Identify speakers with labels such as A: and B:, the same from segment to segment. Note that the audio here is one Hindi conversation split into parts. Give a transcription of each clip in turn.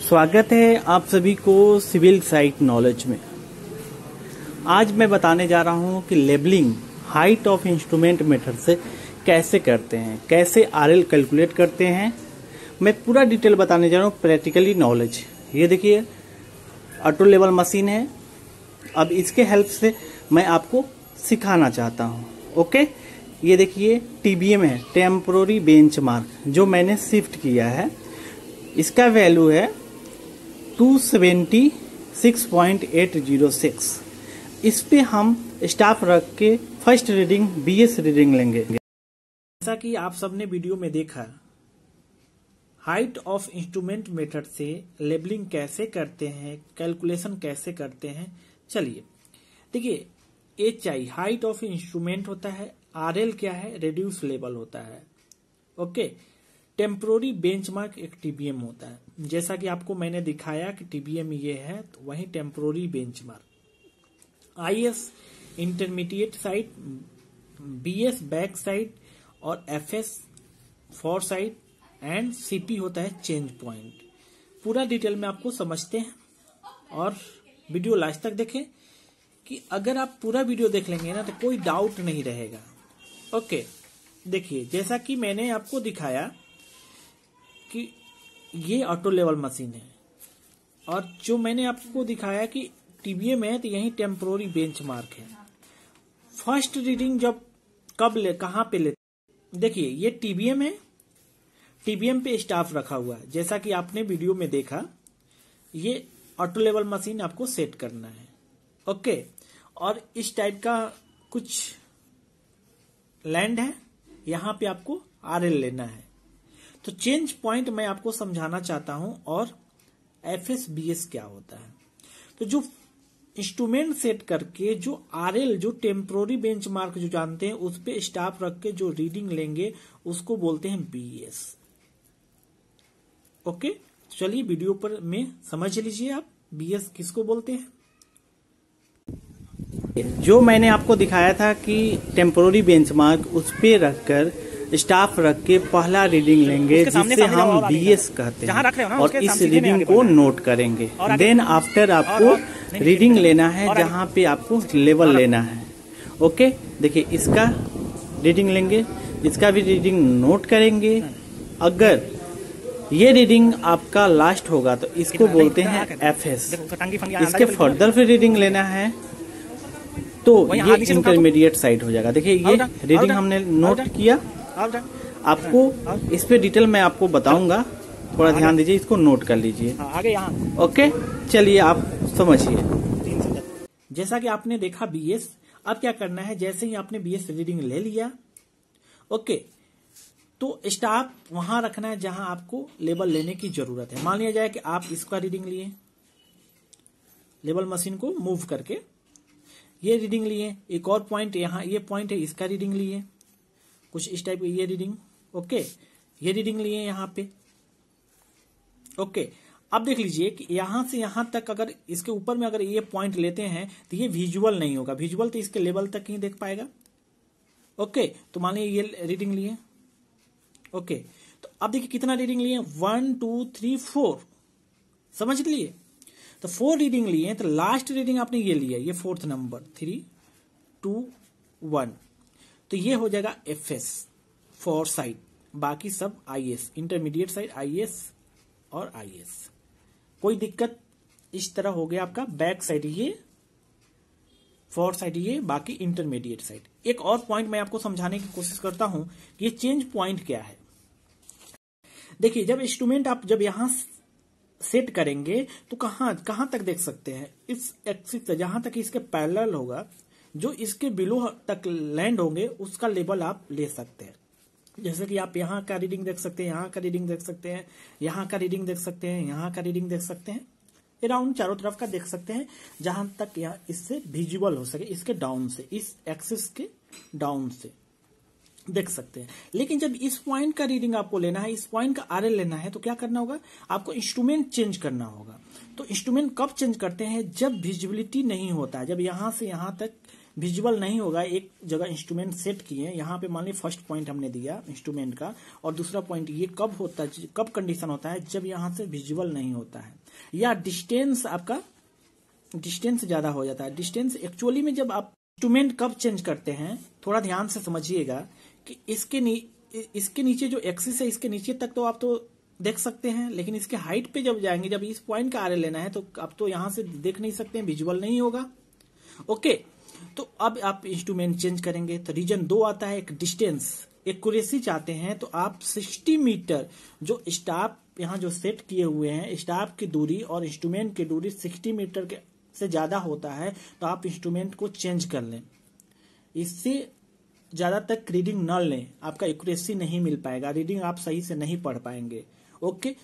A: स्वागत है आप सभी को सिविल साइट नॉलेज में। आज मैं बताने जा रहा हूं कि labelling height of instrument method से कैसे करते हैं, कैसे आरएल कैलकुलेट करते हैं। मैं पूरा डिटेल बताने जा रहा हूं, प्रैक्टिकली नॉलेज। ये देखिए ऑटो लेवल मशीन है। अब इसके हेल्प से मैं आपको सिखाना चाहता हूं। ओके, ये देखिए टीबीएम है, टेम्पोररी बेंचमार्क, जो मैंने शिफ्ट किया है। इसका वैल्यू है 276.806। इस पे हम स्टाफ रख के फर्स्ट रीडिंग बीएस रीडिंग लेंगे। जैसा कि आप सबने वीडियो में देखा, हाइट ऑफ इंस्ट्रूमेंट मेथड से लेबलिंग कैसे करते हैं, कैलकुलेशन कैसे करते हैं। चलिए देखिए, एचआई हाइट ऑफ इंस्ट्रूमेंट होता है, आरएल क्या है, रेड्यूस लेवल होता है। ओके, टेम्पोररी बेंचमार्क एक टीबीएम होता है। जैसा कि आपको मैंने दिखाया कि टीबीएम ये है, तो वही temporary benchmark. IS intermediate sight, BS back sight और FS fore sight and CP होता है चेंज पॉइंट। पूरा डिटेल में आपको समझते हैं और वीडियो लास्ट तक देखें कि अगर आप पूरा वीडियो देख लेंगे ना तो कोई डाउट नहीं रहेगा। ओके, देखिए जैसा कि मैंने आपको दिखाया कि ये ऑटो लेवल मशीन है और जो मैंने आपको दिखाया कि टीबीएम है तो यही टेम्पोररी बेंचमार्क है। फर्स्ट रीडिंग जब कब ले, कहां पे लेते, देखिए ये टीबीएम है, टीबीएम पे स्टाफ रखा हुआ है। जैसा कि आपने वीडियो में देखा, ये ऑटो लेवल मशीन आपको सेट करना है। ओके, और इस टाइप का कुछ लैंड है, यहां पे आपको आरएल लेना है। तो चेंज पॉइंट मैं आपको समझाना चाहता हूं और एफएसबीएस क्या होता है। तो जो इंस्ट्रूमेंट सेट करके जो आरएल, जो टेम्पोररी बेंचमार्क जो जानते हैं, उस पे स्टाफ रख के जो रीडिंग लेंगे उसको बोलते हैं बीएस। ओके, चलिए वीडियो पर में समझ लीजिए आप बीएस किसको बोलते हैं। जो मैंने आपको दिखाया था कि टेम्पोररी बेंचमार्क, उस पे रखकर स्टाफ रख के पहला रीडिंग लेंगे जिसे हम बीएस कहते हैं और इस रीडिंग को नोट करेंगे। देन आफ्टर आपको रीडिंग लेना है जहां पे आपको लेवल लेना है। ओके, देखिए इसका रीडिंग लेंगे, इसका भी रीडिंग नोट करेंगे। अगर ये रीडिंग आपका लास्ट होगा तो इसको बोलते हैं एफएस। इसके फर्दर फिर रीडिंग लेना है तो ये इंटरमीडिएट साइड हो जाएगा। देखिए ये रीडिंग हमने नोट किया। आपको इस पे डिटेल मैं आपको बताऊंगा, थोड़ा ध्यान दीजिए, इसको नोट कर लीजिए। आगे यहाँ। ओके, चलिए आप समझिए। जैसा कि आपने देखा बीएस, अब क्या करना है, जैसे ही आपने बीएस रीडिंग ले लिया, ओके, तो स्टाफ वहां रखना है जहां आपको लेवल लेने की जरूरत है। मान लिया जाए कि आप इसका रीडिंग लिए, लेवल मशीन को मूव करके ये रीडिंग लिए, एक और पॉइंट यहाँ ये पॉइंट है, इसका रीडिंग लिए, कुछ इस टाइप ये रीडिंग। ओके, ये रीडिंग लिए यहाँ पे। ओके, अब देख लीजिए कि यहां से यहां तक अगर इसके ऊपर में अगर ये पॉइंट लेते हैं तो ये विजुअल नहीं होगा, विजुअल तो इसके लेवल तक ही देख पाएगा। ओके, तो मान लीजिए ये रीडिंग लिए। ओके, तो अब देखिए कितना रीडिंग लिए, 1 2 3 4, समझ लिए। तो 4 रीडिंग लिए, तो लास्ट रीडिंग आपने ये लिया, ये 4th नंबर 3 2 1, तो ये हो जाएगा एफएस फॉर साइड, बाकी सब आईएस, इंटरमीडिएट साइड आईएस और आईएस। कोई दिक्कत, इस तरह हो गया आपका बैक साइड ये, फॉर साइड ये, बाकी इंटरमीडिएट साइड। एक और पॉइंट मैं आपको समझाने की कोशिश करता हूं कि ये चेंज पॉइंट क्या है। देखिए जब इंस्ट्रूमेंट आप जब यहां सेट करेंगे तो कहां तक देख सकते हैं, इस एक्सिस से जहां तक इसके पैरेलल होगा, जो इसके बिलो तक लैंड होंगे उसका लेवल आप ले सकते हैं। जैसे कि आप यहाँ का रीडिंग देख सकते हैं, यहाँ का रीडिंग देख सकते हैं, यहाँ का रीडिंग देख सकते हैं, यहाँ का रीडिंग देख सकते हैं, अराउंड चारों तरफ का देख सकते हैं, जहां तक यहाँ इससे विजुअल हो सके, इसके डाउन से, इस एक्सिस के डाउन से देख सकते हैं। लेकिन जब इस पॉइंट का रीडिंग आपको लेना है, इस पॉइंट का आरएल लेना है, तो क्या करना होगा, आपको इंस्ट्रूमेंट चेंज करना होगा। तो इंस्ट्रूमेंट कब चेंज करते हैं, जब विजिबिलिटी नहीं होता है, जब यहां से यहां तक विजुअल नहीं होगा। एक जगह इंस्ट्रूमेंट सेट किए, यहाँ पे मान ली फर्स्ट पॉइंट हमने दिया इंस्ट्रूमेंट का, और दूसरा पॉइंट ये कब होता है, कब कंडीशन होता है, जब यहाँ से विजुअल नहीं होता है या डिस्टेंस, आपका डिस्टेंस ज्यादा हो जाता है। डिस्टेंस एक्चुअली में जब आप इंस्ट्रूमेंट कब चेंज करते हैं, थोड़ा ध्यान से समझिएगा कि इसके नीचे जो एक्सिस है, इसके नीचे तक तो आप तो देख सकते हैं, लेकिन इसके हाइट पे जब जाएंगे, जब इस पॉइंट का आरएल लेना है, तो आप तो यहां से देख नहीं सकते हैं, विजुअल नहीं होगा। ओके, तो अब आप इंस्ट्रूमेंट चेंज करेंगे तो रीजन 2 आता है, एक डिस्टेंस। एक्यूरेसी चाहते हैं तो आप 60 मीटर जो स्टाफ यहां जो सेट किए हुए हैं, स्टाफ की दूरी और इंस्ट्रूमेंट की दूरी 60 मीटर के से ज्यादा होता है तो आप इंस्ट्रूमेंट को चेंज कर लें। इससे ज्यादा तक रीडिंग न लें, आपका एक्यूरेसी नहीं मिल पाएगा, रीडिंग आप सही से नहीं पढ़ पाएंगे। ओके,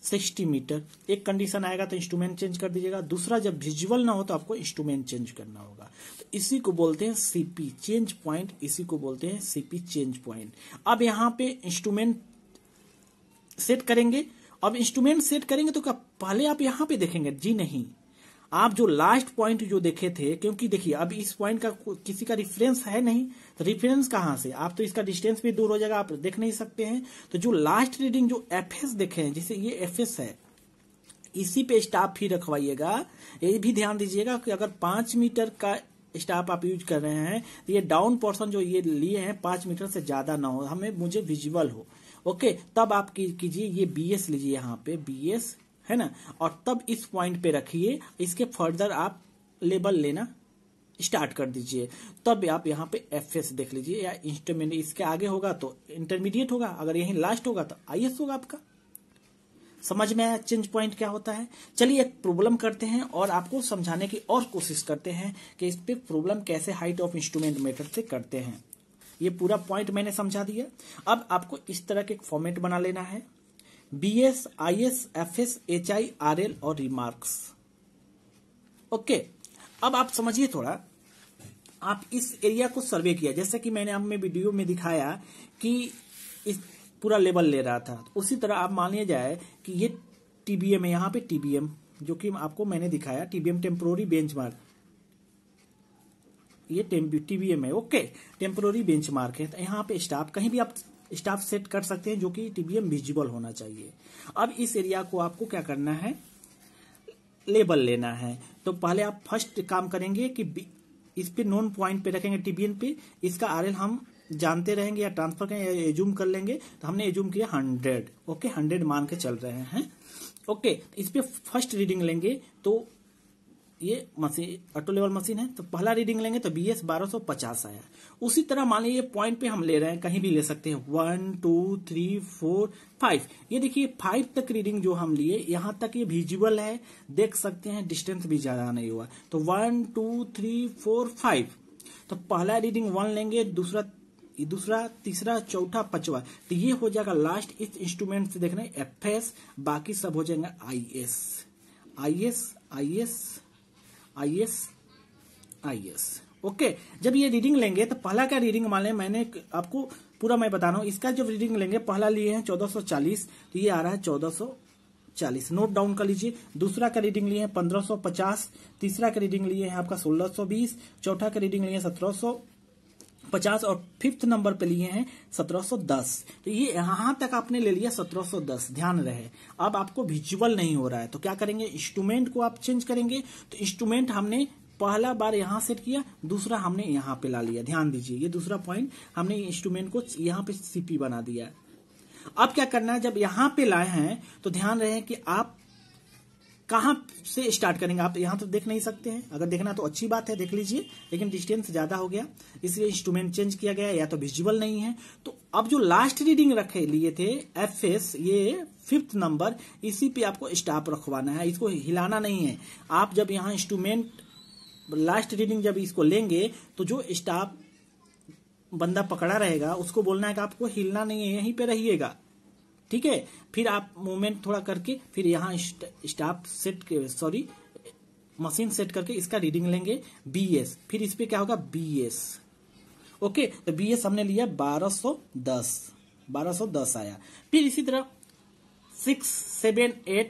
A: 60 मीटर एक कंडीशन आएगा तो इंस्ट्रूमेंट चेंज कर दीजिएगा। दूसरा, जब विजुअल ना हो तो आपको इंस्ट्रूमेंट चेंज करना होगा। तो इसी को बोलते हैं सीपी चेंज पॉइंट, इसी को बोलते हैं सीपी चेंज पॉइंट। अब यहाँ पे इंस्ट्रूमेंट सेट करेंगे। अब इंस्ट्रूमेंट सेट करेंगे तो क्या पहले आप यहाँ पे देखेंगे? जी नहीं, आप जो लास्ट पॉइंट जो देखे थे, क्योंकि देखिए अब इस पॉइंट का किसी का रिफरेंस है नहीं, तो रिफरेंस कहां से? आप तो इसका डिस्टेंस भी दूर हो जाएगा, आप देख नहीं सकते हैं। तो जो लास्ट रीडिंग जो एफएस देखे हैं, जिसे ये एफएस है, इसी पे स्टाफ ही रखवाइएगा। ये भी ध्यान दीजिएगा कि अगर 5 मीटर का स्टाफ आप यूज कर रहे हैं तो ये डाउन पोर्शन जो ये लिए हैं 5 मीटर से ज्यादा ना हो, मुझे विजुअल हो। ओके, तब आप कीजिए, ये बीएस लीजिए, यहाँ पे बीएस है ना, और तब इस पॉइंट पे रखिए। इसके फर्दर आप लेबल लेना स्टार्ट कर दीजिए। तब आप यहाँ पे एफएस देख लीजिए, या इंटरमीडिएट, इसके आगे होगा तो इंटरमीडिएट होगा, अगर यही लास्ट होगा तो आईएस होगा आपका। समझ में आया चेंज पॉइंट क्या होता है? चलिए एक प्रॉब्लम करते हैं और आपको समझाने की और कोशिश करते हैं कि इस पे प्रॉब्लम कैसे हाइट ऑफ इंस्ट्रूमेंट मेथड से करते हैं। ये पूरा पॉइंट मैंने समझा दिया। अब आपको इस तरह के एक फॉर्मेट बना लेना है, BS, IS, FS, HI, RL और रिमार्क्स। ओके, अब आप समझिए थोड़ा, आप इस एरिया को सर्वे किया, जैसे कि मैंने आपने वीडियो में दिखाया कि इस पूरा लेवल ले रहा था, तो उसी तरह आप मान लिया जाए कि ये टीबीएम है, यहाँ पे टीबीएम जो कि आपको मैंने दिखाया, टीबीएम टेम्पोररी बेंचमार्क, ये टीबीएम है। ओके, टेम्पोररी बेंचमार्क है। तो यहाँ पे स्टाफ, कहीं भी आप स्टाफ सेट कर सकते हैं जो कि टीबीएम विजिबल होना चाहिए। अब इस एरिया को आपको क्या करना है, लेबल लेना है। तो पहले आप फर्स्ट काम करेंगे कि इस पे नोन पॉइंट पे रखेंगे, टीबीएम पे। इसका आरएल हम जानते रहेंगे या ट्रांसफर करेंगे या एज्यूम कर लेंगे, तो हमने एज्यूम किया 100। ओके, 100 मान के चल रहे हैं। ओके, इस पे फर्स्ट रीडिंग लेंगे तो ये मशीन ऑटो लेवल मशीन है, तो पहला रीडिंग लेंगे तो बीएस 1250 आया। उसी तरह मान लीजिए पॉइंट पे हम ले रहे हैं, कहीं भी ले सकते हैं, 1 2 3 4 5। ये देखिए 5 तक रीडिंग जो हम लिए, यहां तक ये विजिबल है, देख सकते हैं, डिस्टेंस भी ज्यादा नहीं हुआ। तो 1 2 3 4 5, तो पहला रीडिंग 1 लेंगे, दूसरा तीसरा चौथा पांचवा, तो ये हो जाएगा लास्ट। इस इंस्ट्रूमेंट से देखना एफएस, बाकी सब हो जाएगा IS, IS, IS, IS, IS. Okay, जब ये रीडिंग लेंगे तो पहला क्या रीडिंग मान लें, मैंने आपको पूरा मैं बता रहा हूं, इसका जब रीडिंग लेंगे, पहला लिए हैं 1440, तो ये आ रहा है 1440, नोट डाउन कर लीजिए। दूसरा का रीडिंग लिए हैं 1550, तीसरा का रीडिंग लिए हैं आपका 1620, चौथा का रीडिंग लिए हैं 1750 और फिफ्थ नंबर पे लिए हैं 1710। तो ये यहां तक आपने ले लिया 1710, ध्यान रहे। अब आपको विजुअल नहीं हो रहा है तो क्या करेंगे, इंस्ट्रूमेंट को आप चेंज करेंगे। तो इंस्ट्रूमेंट हमने पहला बार यहां सेट किया, दूसरा हमने यहां पे ला लिया। ध्यान दीजिए, ये दूसरा पॉइंट हमने इंस्ट्रूमेंट को यहां पे सीपी बना दिया। अब क्या करना है, जब यहां पे लाए हैं तो ध्यान रहे कि आप कहां से स्टार्ट करेंगे। आप यहां तो देख नहीं सकते हैं, अगर देखना तो अच्छी बात है, देख लीजिए, लेकिन डिस्टेंस ज्यादा हो गया इसलिए इंस्ट्रूमेंट चेंज किया गया, या तो विजुअल नहीं है। तो अब जो लास्ट रीडिंग रखे लिए थे एफएस, ये 5th नंबर, इसी पे आपको स्टॉप रखवाना है, इसको हिलाना नहीं है। आप जब यहाँ इंस्ट्रूमेंट लास्ट रीडिंग जब इसको लेंगे तो जो स्टॉप बंदा पकड़ा रहेगा उसको बोलना है कि आपको हिलना नहीं है, यहीं पे रहिएगा, ठीक है। फिर आप मूवमेंट थोड़ा करके फिर यहाँ stop set, sorry machine set करके इसका रीडिंग लेंगे बीएस, फिर इस पे क्या होगा बीएस। ओके, तो बीएस हमने लिया 1210 आया। फिर इसी तरह 6 7 8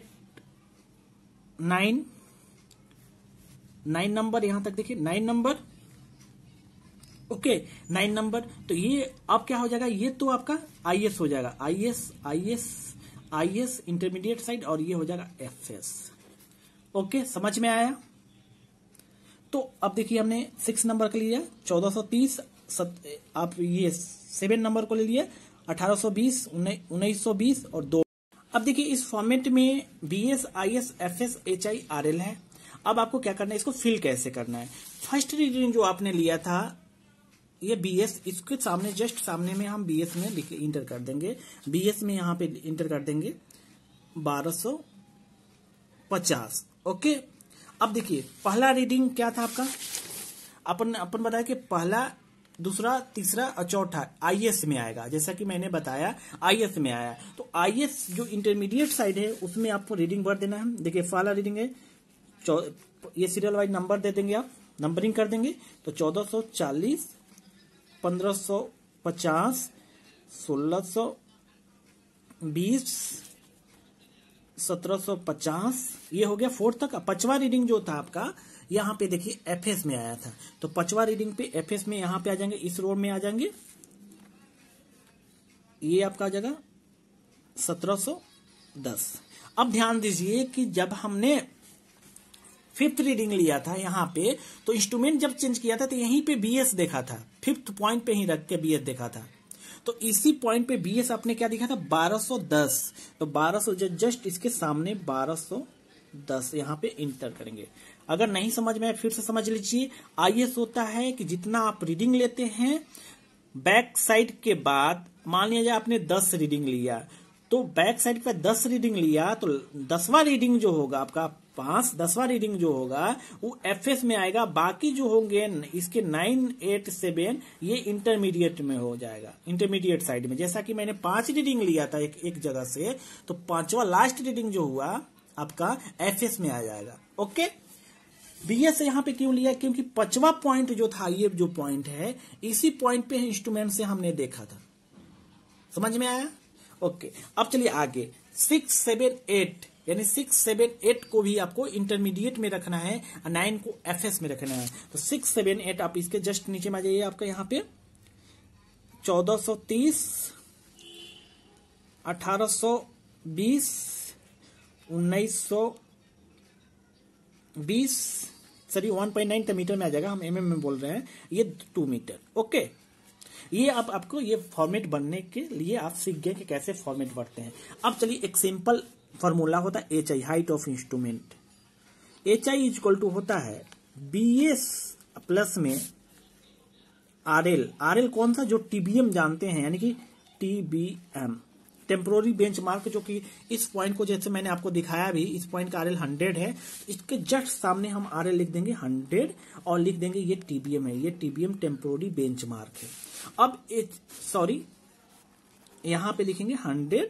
A: 9 नंबर, यहां तक देखिए 9 नंबर, ओके 9 नंबर। तो ये अब क्या हो जाएगा, ये तो आपका आईएस हो जाएगा, आईएस इंटरमीडिएट साइड, और ये हो जाएगा एफएस। ओके समझ में आया। तो अब देखिए हमने 6 नंबर का लिया 1430, आप ये 7 नंबर को ले लिए 1820, 1920 और 2। अब देखिए इस फॉर्मेट में BS, IS, FS, HI, RL है। अब आपको क्या करना है, इसको फिल कैसे करना है। फर्स्ट रीडिंग जो आपने लिया था ये बीएस, इसके सामने जस्ट सामने में हम बीएस में इंटर कर देंगे, बीएस में यहां पे इंटर कर देंगे 1250। ओके अब देखिए पहला रीडिंग क्या था आपका, अपन बताया कि पहला, दूसरा, तीसरा और चौथा आईएस में आएगा। जैसा कि मैंने बताया आईएस में आया, तो आईएस जो इंटरमीडिएट साइड है उसमें आपको रीडिंग भर देना है। देखिए पहला रीडिंग है, ये सीरियल वाइज नंबर दे देंगे, आप नंबरिंग कर देंगे। तो 1440, 1550, 1620, 1750, ये हो गया 4 तक। पांचवा रीडिंग जो था आपका यहाँ पे देखिए एफएस में आया था, तो पांचवा रीडिंग पे एफएस में यहाँ पे आ जाएंगे, इस रो में आ जाएंगे, ये आपका आ जाएगा 1710। अब ध्यान दीजिए कि जब हमने 5th रीडिंग लिया था यहाँ पे, तो इंस्ट्रूमेंट जब चेंज किया था तो यहीं पे बीएस देखा था, 5th पॉइंट पे ही रख के बीएस देखा था। तो इसी पॉइंट पे बीएस आपने क्या दिखा था 1210, तो 1200 जस्ट इसके सामने 1210 यहाँ पे इंटर करेंगे। अगर नहीं समझ में आए फिर से समझ लीजिए। आईएस होता है कि जितना आप रीडिंग लेते हैं बैक साइड के बाद, मान लीजिए आपने 10 रीडिंग लिया, तो बैक साइड पे 10 रीडिंग लिया, तो 10वां रीडिंग जो होगा आपका 10वां रीडिंग जो होगा वो एफएस में आएगा। बाकी जो होंगे इसके 9, 8, 7 ये इंटरमीडिएट में हो जाएगा, इंटरमीडिएट साइड में। जैसा कि मैंने 5 रीडिंग लिया था एक जगह से, तो 5वां लास्ट रीडिंग जो हुआ आपका एफएस में आ जाएगा। ओके बीएस यहाँ पे क्यों लिया, क्योंकि 5वां पॉइंट जो था, ये जो पॉइंट है इसी पॉइंट पे इंस्ट्रूमेंट से हमने देखा था। समझ में आया। ओके अब चलिए आगे 6, 7, 8, यानी 6, 7, 8 को भी आपको इंटरमीडिएट में रखना है, 9 को एफएस में रखना है। तो 6, 7, 8 आप इसके जस्ट नीचे में आ जाइए, आपका यहाँ पे 1430, 1820, 1920, सॉरी 1.9 मीटर में आ जाएगा, हम एमएम में बोल रहे हैं, ये 2 मीटर। ओके ये अब आपको ये फॉर्मेट बनने के लिए आप सीख गए कि कैसे फॉर्मेट बढ़ते हैं। अब चलिए एक सिंपल फॉर्मूला होता है H I, height of instrument. H I is equal to होता है बीएस प्लस में आरएल। आरएल कौन सा, जो टीबीएम जानते हैं, यानी कि टीबीएम टेम्पोररी बेंचमार्क, जो कि इस पॉइंट को जैसे मैंने आपको दिखाया भी, इस पॉइंट का आरएल 100 है, इसके जस्ट सामने हम आरएल लिख देंगे 100 और लिख देंगे ये टीबीएम है, ये टीबीएम टेम्पोररी बेंचमार्क है। अब सॉरी यहां पे लिखेंगे 100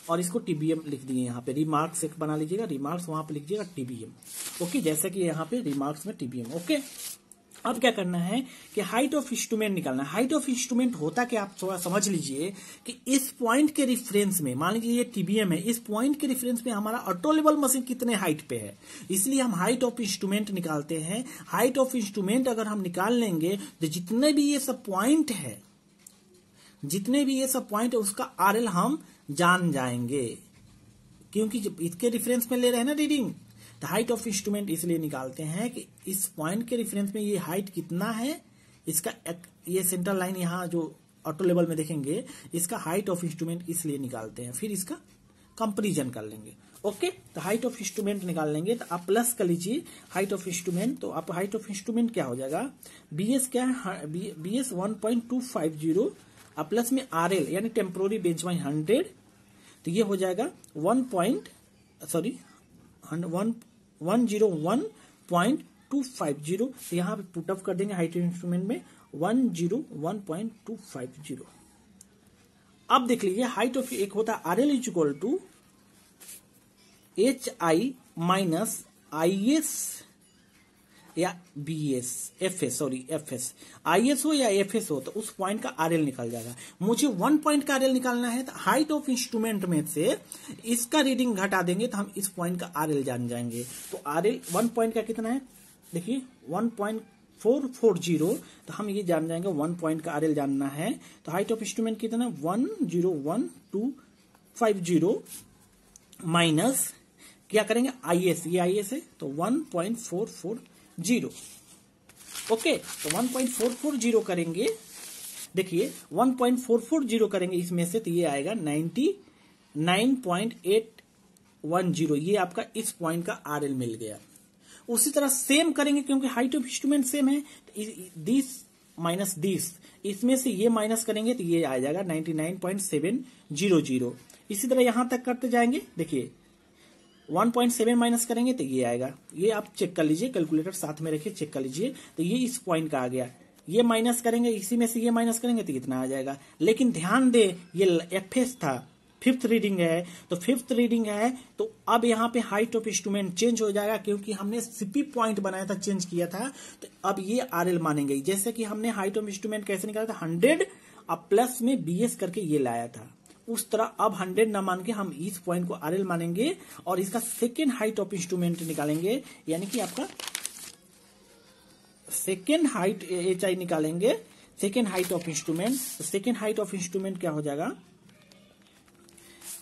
A: और इसको टीबीएम लिख दिए, यहाँ पे रिमार्क्स एक बना लीजिएगा, रिमार्क्स वहां पे लिख दीजिएगा टीबीएम। ओके जैसे कि यहाँ पे रिमार्क्स में टीबीएम। ओके अब क्या करना है कि हाइट ऑफ इंस्ट्रूमेंट निकालना है। हाइट ऑफ इंस्ट्रूमेंट होता क्या, आप थोड़ा समझ लीजिए कि इस पॉइंट के रिफरेंस में, मान लीजिए ये टीबीएम है, इस पॉइंट के रिफरेंस में हमारा ऑटो लेवल मशीन कितने हाइट पे है, इसलिए हम हाइट ऑफ इंस्ट्रूमेंट निकालते हैं। हाइट ऑफ इंस्ट्रूमेंट अगर हम निकाल लेंगे तो जितने भी ये सब पॉइंट है, जितने भी ये सब पॉइंट है उसका आरएल हम जान जाएंगे, क्योंकि जब इसके रिफरेंस में ले रहे हैं ना रीडिंग, तो हाइट ऑफ इंस्ट्रूमेंट इसलिए निकालते हैं कि इस पॉइंट के रिफरेंस में ये हाइट कितना है, इसका ये सेंटर लाइन यहाँ जो ऑटो लेवल में देखेंगे, इसका हाइट ऑफ इंस्ट्रूमेंट इसलिए निकालते हैं, फिर इसका कंपैरिजन कर लेंगे। ओके तो हाइट ऑफ इंस्ट्रूमेंट निकाल लेंगे, तो आप प्लस कर लीजिए हाइट ऑफ इंस्ट्रूमेंट। तो आप हाइट ऑफ इंस्ट्रूमेंट क्या हो जाएगा, बीएस क्या है, बीएस 1.250 और प्लस में आरएल यानी टेम्पोररी बेंचमार्क 100, तो ये हो जाएगा 101.250। तो यहाँ पे पुटअप कर देंगे हाइट ऑफ इंस्ट्रूमेंट में 101.250। अब देख लीजिए हाइट ऑफ एक होता है RL is equal to H I minus I S या BS, FS, sorry FS, IS हो या एफएस हो, तो उस पॉइंट का आरएल निकल जाएगा। मुझे 1 पॉइंट का आरएल निकालना है, तो हाइट ऑफ इंस्ट्रूमेंट में से इसका रीडिंग घटा देंगे तो हम इस पॉइंट का आरएल जान जाएंगे। तो आरएल 1 पॉइंट का कितना है, देखिए 1 पॉइंट 1.440, तो हम ये जान जाएंगे 1 पॉइंट का RL जानना है। तो हाइट ऑफ इंस्ट्रूमेंट कितना 101,250 माइनस क्या करेंगे IS, ये IS है तो 1.440। ओके, तो 1.440 करेंगे, देखिए 1.440 करेंगे इसमें से तो ये आएगा 99.810, ये आपका इस पॉइंट का RL मिल गया। उसी तरह सेम करेंगे क्योंकि हाइट ऑफ इंस्ट्रूमेंट सेम है, दिस माइनस दिस, इसमें से ये माइनस करेंगे तो ये आ जाएगा 99.700। इसी तरह यहां तक करते जाएंगे, देखिए 1.7 माइनस करेंगे तो ये आएगा, ये आप चेक कर लीजिए, कैलकुलेटर साथ में रखिए, चेक कर लीजिए, तो ये इस पॉइंट का आ गया। ये माइनस करेंगे, इसी में से ये माइनस करेंगे तो कितना आ जाएगा। लेकिन ध्यान दे ये FS था, 5th रीडिंग है, तो 5th रीडिंग है तो अब यहाँ पे हाइट ऑफ इंस्ट्रूमेंट चेंज हो जाएगा क्योंकि हमने CP पॉइंट बनाया था, चेंज किया था, तो अब ये RL मानेंगे। जैसे कि हमने हाइट ऑफ इंस्ट्रूमेंट कैसे निकाला था 100, अब प्लस में BS करके ये लाया था, उस तरह अब 100 ना मान के हम इस पॉइंट को RL मानेंगे और इसका सेकेंड हाइट ऑफ इंस्ट्रूमेंट निकालेंगे, यानी कि आपका सेकेंड हाइट HI निकालेंगे, second height of instrument. Second height of instrument क्या हो जाएगा,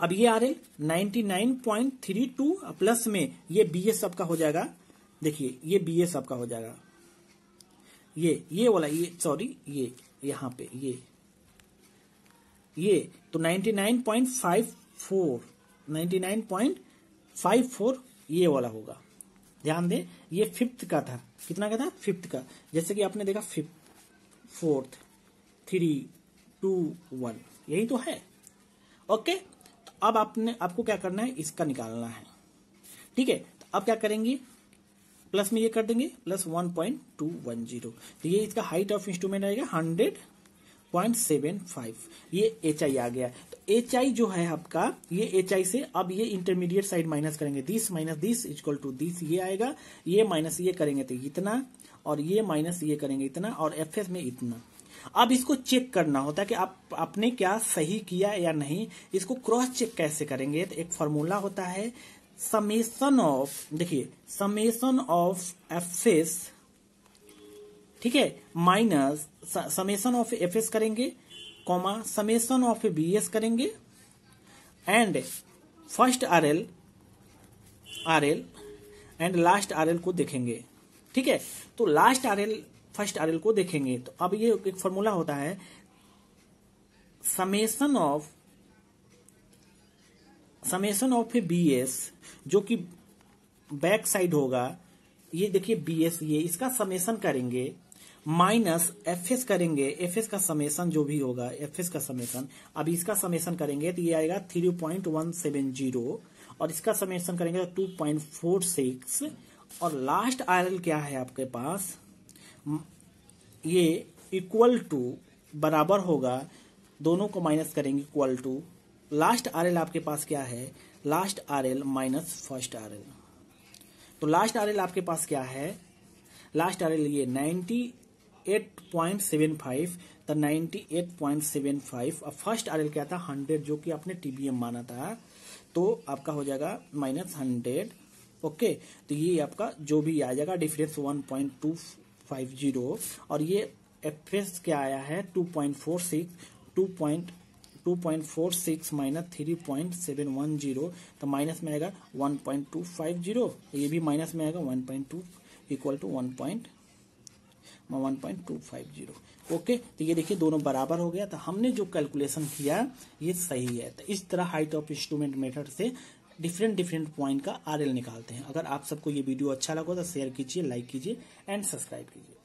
A: अब ये RL 99.32 प्लस में ये BS आपका हो जाएगा, देखिए ये BS आपका हो जाएगा, ये वाला, ये सॉरी, ये यहां पे ये तो 99.54 ये वाला होगा। ध्यान दें ये 5th का था, कितना का था 5th का, जैसे कि आपने देखा 5th 4th 3 2 1 यही तो है। ओके, तो अब आपको क्या करना है, इसका निकालना है, ठीक है। तो अब क्या करेंगे, प्लस में ये कर देंगे प्लस 1.210, तो ये इसका हाइट ऑफ इंस्ट्रूमेंट आएगा 100.75, ये HI आ गया। तो HI जो है आपका, ये HI से अब ये इंटरमीडिएट साइड माइनस करेंगे, this minus this equal to this, ये आएगा, ये माइनस ये करेंगे तो इतना, और ये माइनस ये करेंगे इतना, और FS में इतना। अब इसको चेक करना होता है कि आपने क्या सही किया या नहीं, इसको क्रॉस चेक कैसे करेंगे, तो एक फॉर्मूला होता है समेशन ऑफ, देखिए समेशन ऑफ FS, ठीक है, माइनस समेशन ऑफ FS करेंगे, कॉमा समेशन ऑफ BS करेंगे, and first RL and last RL को देखेंगे, ठीक है। तो लास्ट RL फर्स्ट RL को देखेंगे, तो अब ये एक फॉर्मूला होता है समेशन ऑफ BS, जो कि बैक साइड होगा, ये देखिए BS, ये इसका समेशन करेंगे, माइनस FS करेंगे, FS का समेशन जो भी होगा, FS का समेशन, अब इसका समेशन करेंगे तो ये आएगा 3.170, और इसका समेशन करेंगे तो 2.46, और लास्ट RL क्या है आपके पास, ये इक्वल टू बराबर होगा, दोनों को माइनस करेंगे इक्वल टू, लास्ट RL आपके पास क्या है, last RL minus first RL, तो लास्ट RL आपके पास क्या है, लास्ट RL ये 98.75, तो 98.75, अब फर्स्ट RL क्या था 100, जो कि आपने TBM माना था, तो आपका हो जाएगा माइनस 100। ओके, तो ये आपका जो भी आ जाएगा डिफरेंस 1.250, और ये FS क्या आया है 2.46 माइनस 3.710, तो माइनस में आएगा 1.250, ये भी माइनस में आएगा 1.2 इक्वल टू 1.250। ओके, तो ये देखिए दोनों बराबर हो गया, तो हमने जो कैलकुलेशन किया ये सही है। तो इस तरह हाइट ऑफ इंस्ट्रूमेंट मेथड से डिफरेंट पॉइंट का RL निकालते हैं। अगर आप सबको ये वीडियो अच्छा लगा तो शेयर कीजिए, लाइक कीजिए एंड सब्सक्राइब कीजिए।